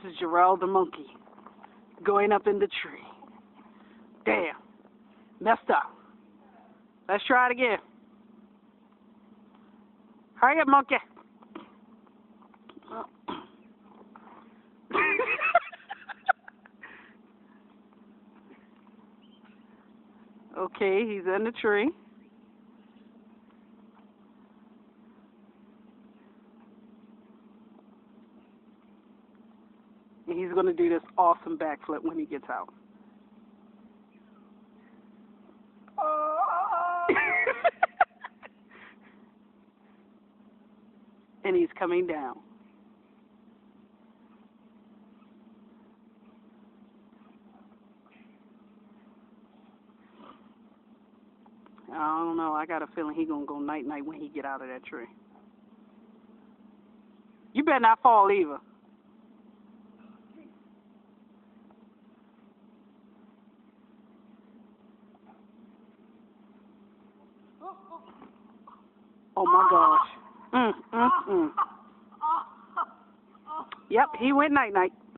This is Jarrell the monkey going up in the tree. Damn. Messed up. Let's try it again. Hurry up, monkey. Okay, he's in the tree. And he's going to do this awesome backflip when he gets out. And he's coming down. I don't know. I got a feeling he's going to go night-night when he get out of that tree. You better not fall either. Oh, my gosh. Yep, he went night-night.